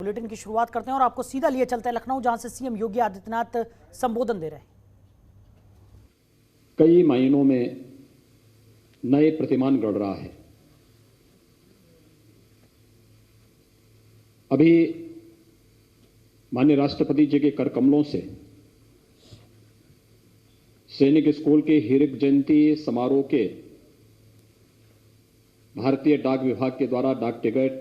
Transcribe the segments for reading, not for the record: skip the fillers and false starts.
Bulletin की शुरुआत करते हैं और आपको सीधा लिए चलते हैं लखनऊ, जहां से सीएम योगी आदित्यनाथ संबोधन दे रहे हैं। कई मायनों में नए प्रतिमान गढ़ रहा है। अभी माननीय राष्ट्रपति जी के कर कमलों से सैनिक स्कूल के हीरक जयंती समारोह के भारतीय डाक विभाग के द्वारा डाक टिकट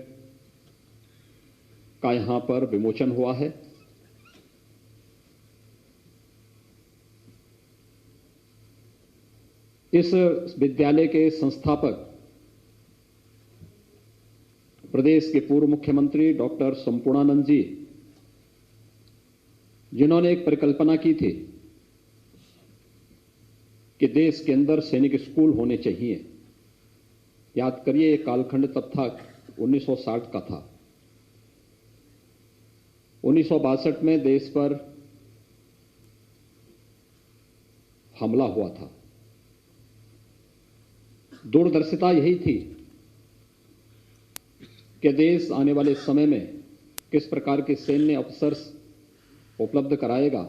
का यहां पर विमोचन हुआ है। इस विद्यालय के संस्थापक प्रदेश के पूर्व मुख्यमंत्री डॉक्टर संपूर्णानंद जी, जिन्होंने एक परिकल्पना की थी कि देश के अंदर सैनिक स्कूल होने चाहिए। याद करिए, एक कालखंड तब था 1960 का था। 1962 में देश पर हमला हुआ था। दूरदर्शिता यही थी कि देश आने वाले समय में किस प्रकार के सैन्य अफसर्स उपलब्ध कराएगा,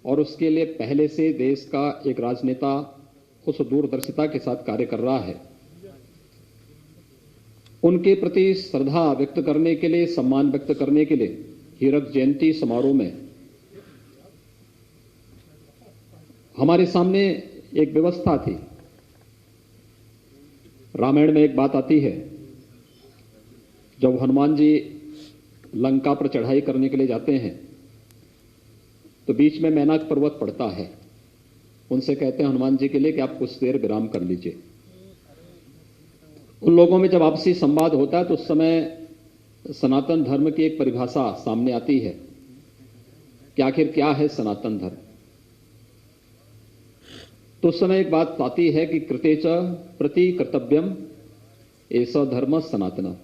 और उसके लिए पहले से देश का एक राजनेता उस दूरदर्शिता के साथ कार्य कर रहा है। उनके प्रति श्रद्धा व्यक्त करने के लिए, सम्मान व्यक्त करने के लिए हीरक जयंती समारोह में हमारे सामने एक व्यवस्था थी। रामायण में एक बात आती है, जब हनुमान जी लंका पर चढ़ाई करने के लिए जाते हैं तो बीच में मैनाक पर्वत पड़ता है। उनसे कहते हैं हनुमान जी के लिए कि आप कुछ देर विराम कर लीजिए। उन लोगों में जब आपसी संवाद होता है तो उस समय सनातन धर्म की एक परिभाषा सामने आती है कि आखिर क्या है सनातन धर्म। तो उस समय एक बात आती है कि कृतेच प्रति कर्तव्यम एष धर्म सनातन,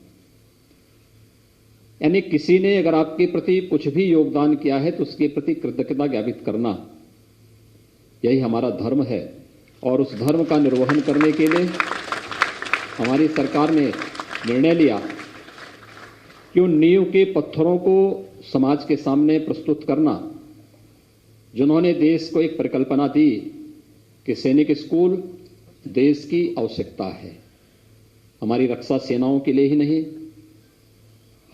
यानी किसी ने अगर आपके प्रति कुछ भी योगदान किया है तो उसके प्रति कृतज्ञता ज्ञापित करना, यही हमारा धर्म है। और उस धर्म का निर्वहन करने के लिए हमारी सरकार ने निर्णय लिया कि उन नींव के पत्थरों को समाज के सामने प्रस्तुत करना, जिन्होंने देश को एक परिकल्पना दी कि सैनिक स्कूल देश की आवश्यकता है। हमारी रक्षा सेनाओं के लिए ही नहीं,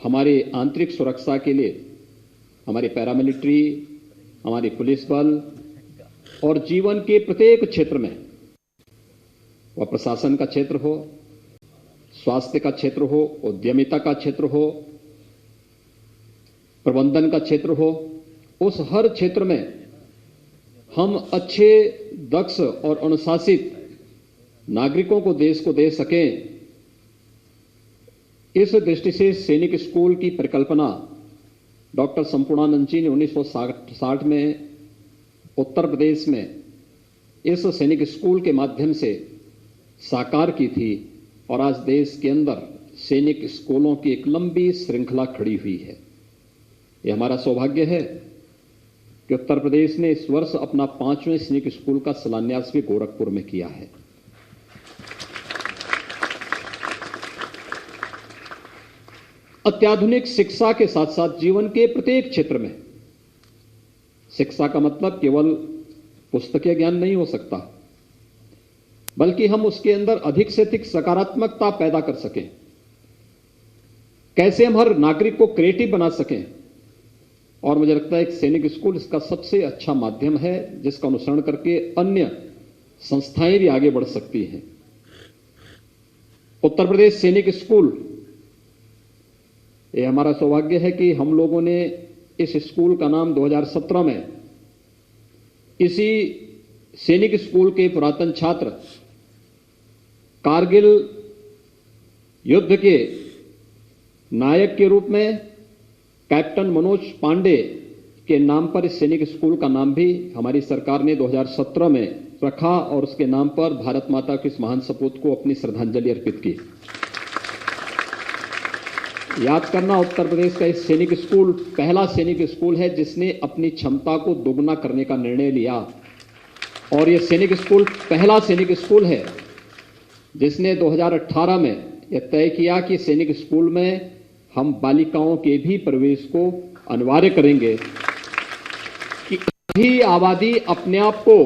हमारे आंतरिक सुरक्षा के लिए, हमारी पैरामिलिट्री, हमारी पुलिस बल और जीवन के प्रत्येक क्षेत्र में, वह प्रशासन का क्षेत्र हो, स्वास्थ्य का क्षेत्र हो, उद्यमिता का क्षेत्र हो, प्रबंधन का क्षेत्र हो, उस हर क्षेत्र में हम अच्छे, दक्ष और अनुशासित नागरिकों को देश को दे सकें। इस दृष्टि से सैनिक स्कूल की परिकल्पना डॉक्टर संपूर्णानंद जी ने 1960 में उत्तर प्रदेश में इस सैनिक स्कूल के माध्यम से साकार की थी। और आज देश के अंदर सैनिक स्कूलों की एक लंबी श्रृंखला खड़ी हुई है। यह हमारा सौभाग्य है कि उत्तर प्रदेश ने इस वर्ष अपना 5वें सैनिक स्कूल का शिलान्यास भी गोरखपुर में किया है। अत्याधुनिक शिक्षा के साथ साथ जीवन के प्रत्येक क्षेत्र में, शिक्षा का मतलब केवल पुस्तकीय ज्ञान नहीं हो सकता, बल्कि हम उसके अंदर अधिक से अधिक सकारात्मकता पैदा कर सकें। कैसे हम हर नागरिक को क्रिएटिव बना सकें, और मुझे लगता है एक सैनिक स्कूल इसका सबसे अच्छा माध्यम है, जिसका अनुसरण करके अन्य संस्थाएं भी आगे बढ़ सकती हैं। उत्तर प्रदेश सैनिक स्कूल, ये हमारा सौभाग्य है कि हम लोगों ने इस स्कूल का नाम 2017 में इसी सैनिक स्कूल के पुरातन छात्र, कारगिल युद्ध के नायक के रूप में कैप्टन मनोज पांडे के नाम पर इस सैनिक स्कूल का नाम भी हमारी सरकार ने 2017 में रखा, और उसके नाम पर भारत माता के इस महान सपूत को अपनी श्रद्धांजलि अर्पित की। याद करना, उत्तर प्रदेश का इस सैनिक स्कूल पहला सैनिक स्कूल है जिसने अपनी क्षमता को दोगुना करने का निर्णय लिया। और यह सैनिक स्कूल पहला सैनिक स्कूल है जिसने 2018 में यह तय किया कि सैनिक स्कूल में हम बालिकाओं के भी प्रवेश को अनिवार्य करेंगे कि कहीं आबादी अपने आप को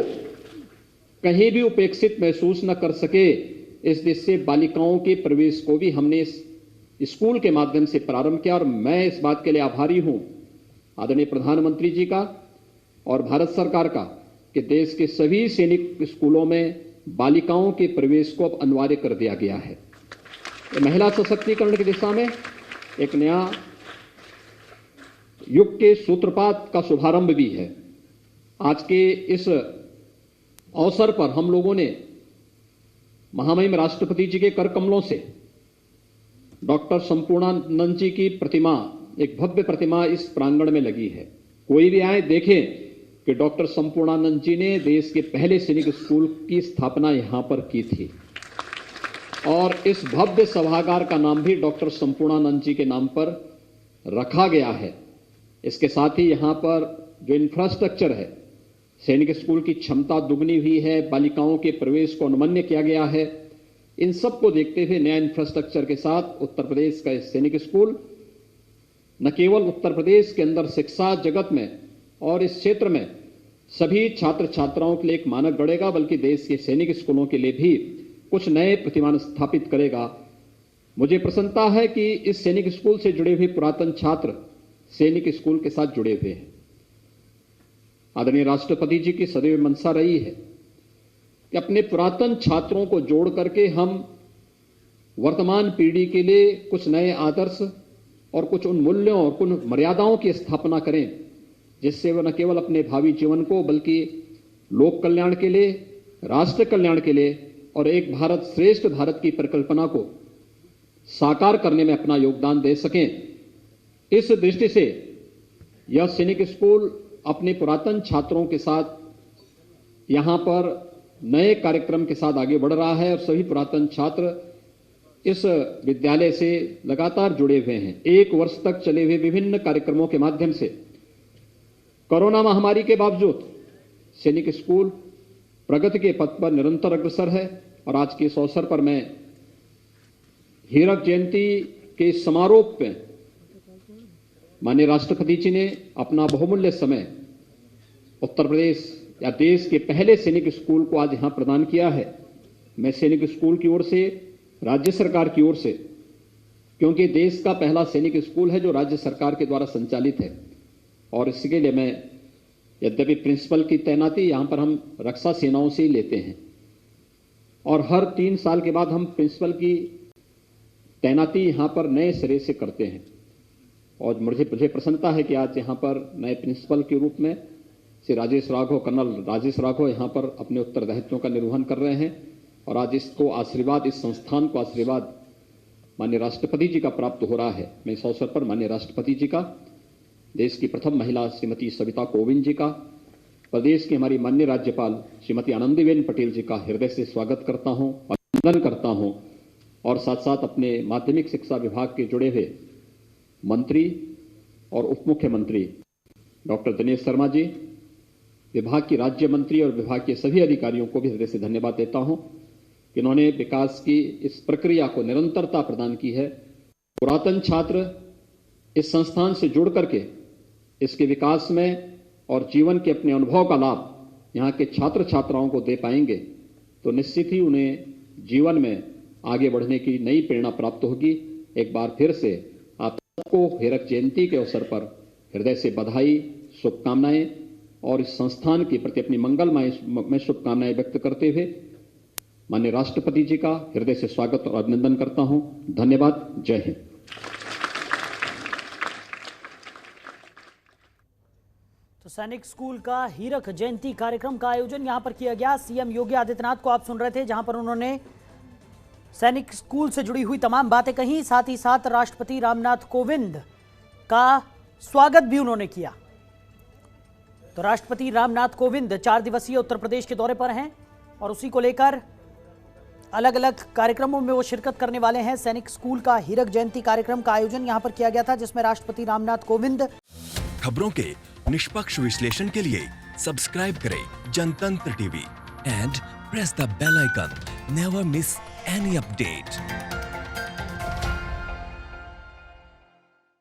कहीं भी उपेक्षित महसूस न कर सके। इस दृष्टि से बालिकाओं के प्रवेश को भी हमने इस स्कूल के माध्यम से प्रारंभ किया और मैं इस बात के लिए आभारी हूं आदरणीय प्रधानमंत्री जी का और भारत सरकार का कि देश के सभी सैनिक स्कूलों में बालिकाओं के प्रवेश को अब अनिवार्य कर दिया गया है। महिला सशक्तिकरण की दिशा में एक नया युग के सूत्रपात का शुभारंभ भी है। आज के इस अवसर पर हम लोगों ने महामहिम राष्ट्रपति जी के कर कमलों से डॉक्टर संपूर्णानंद जी की प्रतिमा, एक भव्य प्रतिमा इस प्रांगण में लगी है। कोई भी आए देखें कि डॉक्टर संपूर्णानंद जी ने देश के पहले सैनिक स्कूल की स्थापना यहां पर की थी और इस भव्य सभागार का नाम भी डॉक्टर संपूर्णानंद जी के नाम पर रखा गया है। इसके साथ ही यहां पर जो इंफ्रास्ट्रक्चर है, सैनिक स्कूल की क्षमता दुगनी हुई है, बालिकाओं के प्रवेश को अनुमन्य किया गया है। इन सब को देखते हुए नया इंफ्रास्ट्रक्चर के साथ उत्तर प्रदेश का सैनिक स्कूल न केवल उत्तर प्रदेश के अंदर शिक्षा जगत में और इस क्षेत्र में सभी छात्र छात्राओं के लिए एक मानक गढ़ेगा, बल्कि देश के सैनिक स्कूलों के लिए भी कुछ नए प्रतिमान स्थापित करेगा। मुझे प्रसन्नता है कि इस सैनिक स्कूल से जुड़े हुए पुरातन छात्र सैनिक स्कूल के साथ जुड़े हुए हैं। आदरणीय राष्ट्रपति जी की सदैव मंशा रही है कि अपने पुरातन छात्रों को जोड़ करके हम वर्तमान पीढ़ी के लिए कुछ नए आदर्श और कुछ उन मूल्यों और कुछ मर्यादाओं की स्थापना करें, जिससे वह न केवल अपने भावी जीवन को बल्कि लोक कल्याण के लिए, राष्ट्र कल्याण के लिए और एक भारत श्रेष्ठ भारत की परिकल्पना को साकार करने में अपना योगदान दे सकें। इस दृष्टि से यह सैनिक स्कूल अपने पुरातन छात्रों के साथ यहां पर नए कार्यक्रम के साथ आगे बढ़ रहा है और सभी पुरातन छात्र इस विद्यालय से लगातार जुड़े हुए हैं। 1 वर्ष तक चले हुए विभिन्न कार्यक्रमों के माध्यम से कोरोना महामारी के बावजूद सैनिक स्कूल प्रगति के पथ पर निरंतर अग्रसर है और आज के इस अवसर पर मैं हीरक जयंती के समारोह में माननीय राष्ट्रपति जी ने अपना बहुमूल्य समय उत्तर प्रदेश या देश के पहले सैनिक स्कूल को आज यहां प्रदान किया है। मैं सैनिक स्कूल की ओर से, राज्य सरकार की ओर से, क्योंकि देश का पहला सैनिक स्कूल है जो राज्य सरकार के द्वारा संचालित है और इसके लिए मैं, यद्यपि प्रिंसिपल की तैनाती यहां पर हम रक्षा सेनाओं से ही लेते हैं और हर 3 साल के बाद हम प्रिंसिपल की तैनाती यहां पर नए सिरे से करते हैं और मुझे प्रसन्नता है कि आज यहां पर नए प्रिंसिपल के रूप में श्री राजेश राघव, कर्नल राजेश राघव यहां पर अपने उत्तरदायित्वों का निर्वहन कर रहे हैं और आज इसको आशीर्वाद, इस संस्थान को आशीर्वाद माननीय राष्ट्रपति जी का प्राप्त हो रहा है। मैं इस अवसर पर माननीय राष्ट्रपति जी का, देश की प्रथम महिला श्रीमती सविता कोविंद जी का, प्रदेश की हमारी माननीय राज्यपाल श्रीमती आनंदीबेन पटेल जी का हृदय से स्वागत करता हूं, अभिनंदन करता हूं और साथ साथ अपने माध्यमिक शिक्षा विभाग के जुड़े हुए मंत्री और उप मुख्यमंत्री डॉक्टर दिनेश शर्मा जी, विभाग की राज्य मंत्री और विभाग के सभी अधिकारियों को भी हृदय से धन्यवाद देता हूं कि इन्होंने विकास की इस प्रक्रिया को निरंतरता प्रदान की है। पुरातन छात्र इस संस्थान से जुड़ करके इसके विकास में और जीवन के अपने अनुभव का लाभ यहाँ के छात्र छात्राओं को दे पाएंगे तो निश्चित ही उन्हें जीवन में आगे बढ़ने की नई प्रेरणा प्राप्त होगी। एक बार फिर से आप सबको हीरक जयंती के अवसर पर हृदय से बधाई, शुभकामनाएं और इस संस्थान के प्रति अपनी मंगलमय शुभकामनाएं व्यक्त करते हुए माननीय राष्ट्रपति जी का हृदय से स्वागत और अभिनंदन करता हूं। धन्यवाद। जय हिंद। तो सैनिक स्कूल का हीरक जयंती कार्यक्रम का आयोजन यहां पर किया गया। सीएम योगी आदित्यनाथ को आप सुन रहे थे, जहां पर उन्होंने सैनिक स्कूल से जुड़ी हुई तमाम बातें कही, साथ ही साथ राष्ट्रपति रामनाथ कोविंद का स्वागत भी उन्होंने किया। तो राष्ट्रपति रामनाथ कोविंद 4 दिवसीय उत्तर प्रदेश के दौरे पर हैं और उसी को लेकर अलग अलग कार्यक्रमों में वो शिरकत करने वाले हैं। सैनिक स्कूल का हीरक जयंती कार्यक्रम का आयोजन यहां पर किया गया था, जिसमें राष्ट्रपति रामनाथ कोविंद। खबरों के निष्पक्ष विश्लेषण के लिए सब्सक्राइब करें Jantantra TV and press the bell icon. Never miss any update.